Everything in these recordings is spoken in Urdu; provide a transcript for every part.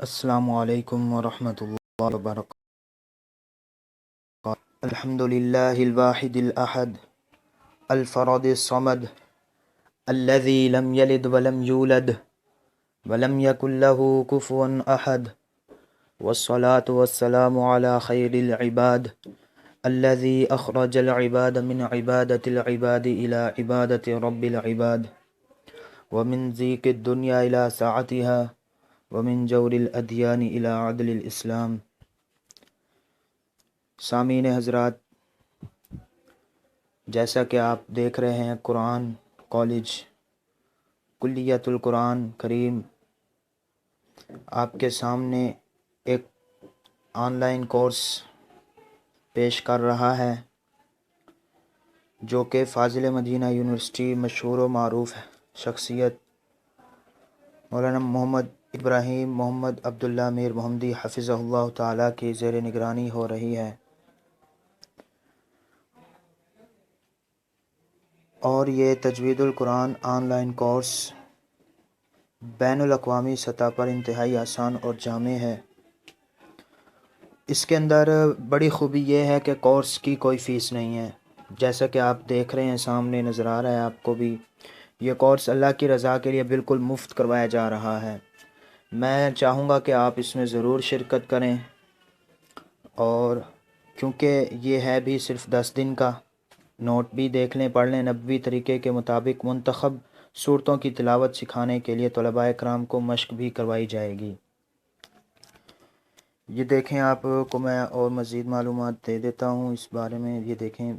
السلام علیکم ورحمۃ اللہ وبرکاتہ۔ الحمد للہ الواحد الأحد الفرد الصمد الذي لم يلد ولم يولد ولم يكن له كفوا أحد، والصلاة والسلام على خير العباد الذي أخرج العباد من عبادة العباد إلى عبادة رب العباد، ومن ضيق الدنيا إلى سعتها، ومن جور الادیان الى عدل الاسلام۔ سامعین حضرات، جیسا کہ آپ دیکھ رہے ہیں قرآن کالج کلیت القرآن کریم آپ کے سامنے ایک آن لائن کورس پیش کر رہا ہے، جو کہ فاضل مدینہ یونیورسٹی مشہور و معروف شخصیت مولانا محمد ابراہیم محمد عبداللہ میر محمدی حفظہ اللہ تعالیٰ کی زیر نگرانی ہو رہی ہے، اور یہ تجوید القرآن آن لائن کورس بین الاقوامی سطح پر انتہائی آسان اور جامع ہے۔ اس کے اندر بڑی خوبی یہ ہے کہ کورس کی کوئی فیس نہیں ہے، جیسا کہ آپ دیکھ رہے ہیں سامنے نظر آ رہا ہے آپ کو بھی۔ یہ کورس اللہ کی رضا کے لیے بالکل مفت کروایا جا رہا ہے۔ میں چاہوں گا کہ آپ اس میں ضرور شرکت کریں، اور کیونکہ یہ ہے بھی صرف 10 دن کا، نوٹ بھی دیکھ لیں، پڑھ لیں۔ نبوی طریقے کے مطابق منتخب صورتوں کی تلاوت سکھانے کے لیے طلباء کرام کو مشق بھی کروائی جائے گی۔ یہ دیکھیں، آپ کو میں اور مزید معلومات دے دیتا ہوں اس بارے میں۔ یہ دیکھیں،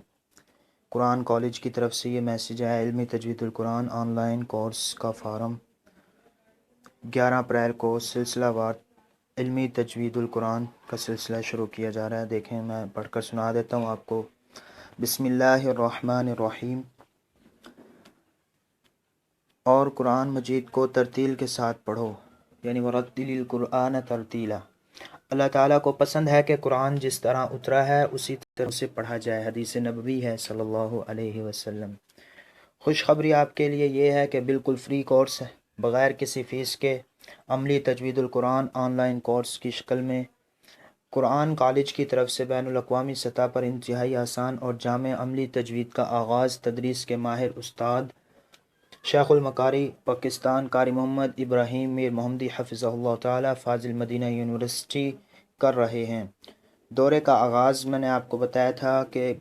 قرآن کالج کی طرف سے یہ میسیج ہے، علمی تجوید القرآن آن لائن کورس کا فارم 11 اپریل کو سلسلہ وار علمی تجوید القرآن کا سلسلہ شروع کیا جا رہا ہے۔ دیکھیں، میں پڑھ کر سنا دیتا ہوں آپ کو۔ بسم اللہ الرحمن الرحیم۔ اور قرآن مجید کو ترتیل کے ساتھ پڑھو، یعنی ورتل القرآن ترتیلا۔ اللہ تعالیٰ کو پسند ہے کہ قرآن جس طرح اترا ہے اسی طرح سے پڑھا جائے، حدیث نبوی ہے صلی اللہ علیہ وسلم۔ خوشخبری آپ کے لیے یہ ہے کہ بالکل فری کورس ہے، بغیر کسی فیس کے عملی تجوید القرآن آن لائن کورس کی شکل میں قرآن کالج کی طرف سے بین الاقوامی سطح پر انتہائی آسان اور جامع عملی تجوید کا آغاز تدریس کے ماہر استاد شیخ المکاری پاکستان قاری محمد ابراہیم میر محمدی حفظہ اللہ تعالیٰ فاضل مدینہ یونیورسٹی کر رہے ہیں۔ دورے کا آغاز میں نے آپ کو بتایا تھا کہ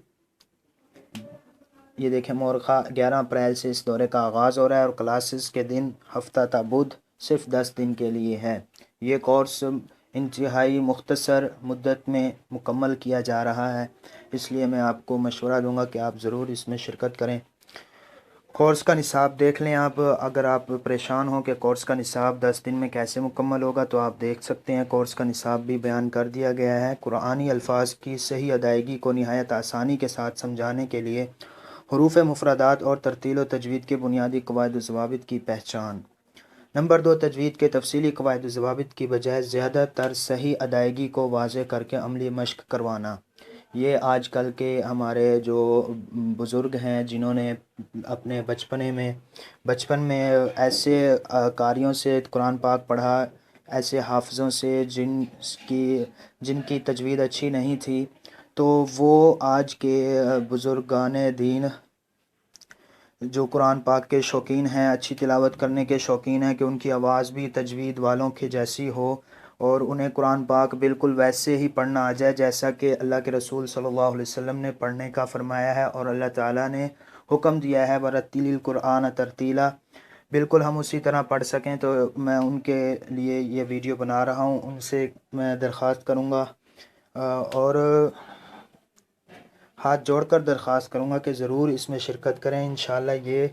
یہ دیکھیں مورخہ 11 اپریل سے اس دورے کا آغاز ہو رہا ہے، اور کلاسز کے دن ہفتہ تا بدھ صرف 10 دن کے لیے ہے۔ یہ کورس انتہائی مختصر مدت میں مکمل کیا جا رہا ہے، اس لیے میں آپ کو مشورہ دوں گا کہ آپ ضرور اس میں شرکت کریں۔ کورس کا نصاب دیکھ لیں آپ، اگر آپ پریشان ہوں کہ کورس کا نصاب 10 دن میں کیسے مکمل ہوگا تو آپ دیکھ سکتے ہیں، کورس کا نصاب بھی بیان کر دیا گیا ہے۔ قرآنی الفاظ کی صحیح ادائیگی کو نہایت آسانی کے ساتھ سمجھانے کے لیے حروف مفردات اور ترتیل و تجوید کے بنیادی قواعد و ضوابط کی پہچان۔ نمبر 2، تجوید کے تفصیلی قواعد و ضوابط کی بجائے زیادہ تر صحیح ادائیگی کو واضح کر کے عملی مشق کروانا۔ یہ آج کل کے ہمارے جو بزرگ ہیں، جنہوں نے اپنے بچپن میں ایسے قاریوں سے قرآن پاک پڑھا، ایسے حافظوں سے جن کی تجوید اچھی نہیں تھی، تو وہ آج کے بزرگان دین جو قرآن پاک کے شوقین ہیں، اچھی تلاوت کرنے کے شوقین ہیں، کہ ان کی آواز بھی تجوید والوں کے جیسی ہو اور انہیں قرآن پاک بالکل ویسے ہی پڑھنا آ جائے جیسا کہ اللہ کے رسول صلی اللہ علیہ وسلم نے پڑھنے کا فرمایا ہے، اور اللہ تعالیٰ نے حکم دیا ہے وَرَتِّلِ الْقُرْآنَ تَرْتِيلًا، بالکل ہم اسی طرح پڑھ سکیں۔ تو میں ان کے لیے یہ ویڈیو بنا رہا ہوں، ان سے میں درخواست کروں گا اور ہاتھ جوڑ کر درخواست کروں گا کہ ضرور اس میں شرکت کریں۔ انشاءاللہ یہ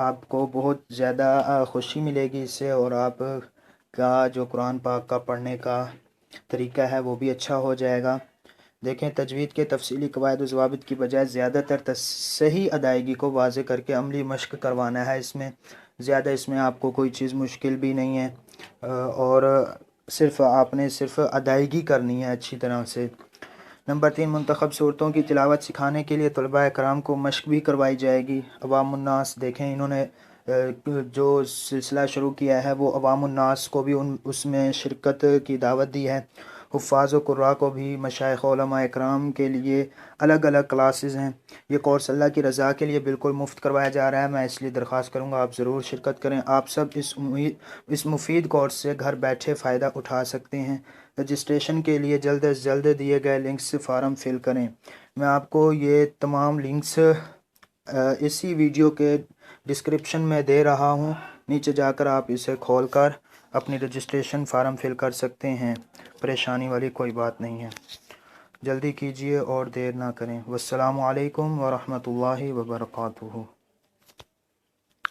آپ کو بہت زیادہ خوشی ملے گی اس سے، اور آپ کا جو قرآن پاک کا پڑھنے کا طریقہ ہے وہ بھی اچھا ہو جائے گا۔ دیکھیں، تجوید کے تفصیلی قواعد و ضوابط کی بجائے زیادہ تر صحیح ادائیگی کو واضح کر کے عملی مشق کروانا ہے۔ اس میں آپ کو کوئی چیز مشکل بھی نہیں ہے، اور آپ نے صرف ادائیگی کرنی ہے اچھی طرح سے۔ نمبر 3، منتخب صورتوں کی تلاوت سکھانے کے لیے طلباء کرام کو مشق بھی کروائی جائے گی۔ عوام الناس، دیکھیں انہوں نے جو سلسلہ شروع کیا ہے وہ عوام الناس کو بھی اس میں شرکت کی دعوت دی ہے۔ حفاظ و قراء کو بھی، مشائخ علماء اکرام کے لیے الگ الگ کلاسز ہیں۔ یہ کورس اللہ کی رضا کے لیے بالکل مفت کروایا جا رہا ہے۔ میں اس لیے درخواست کروں گا آپ ضرور شرکت کریں۔ آپ سب اس مفید کورس سے گھر بیٹھے فائدہ اٹھا سکتے ہیں۔ رجسٹریشن کے لیے جلد از جلد دیے گئے لنک سے فارم فل کریں۔ میں آپ کو یہ تمام لنکس اسی ویڈیو کے ڈسکرپشن میں دے رہا ہوں، نیچے جا کر آپ اسے کھول کر اپنی رجسٹریشن فارم فل کر سکتے ہیں۔ پریشانی والی کوئی بات نہیں ہے، جلدی کیجیے اور دیر نہ کریں۔ والسلام علیکم ورحمۃ اللہ وبرکاتہ۔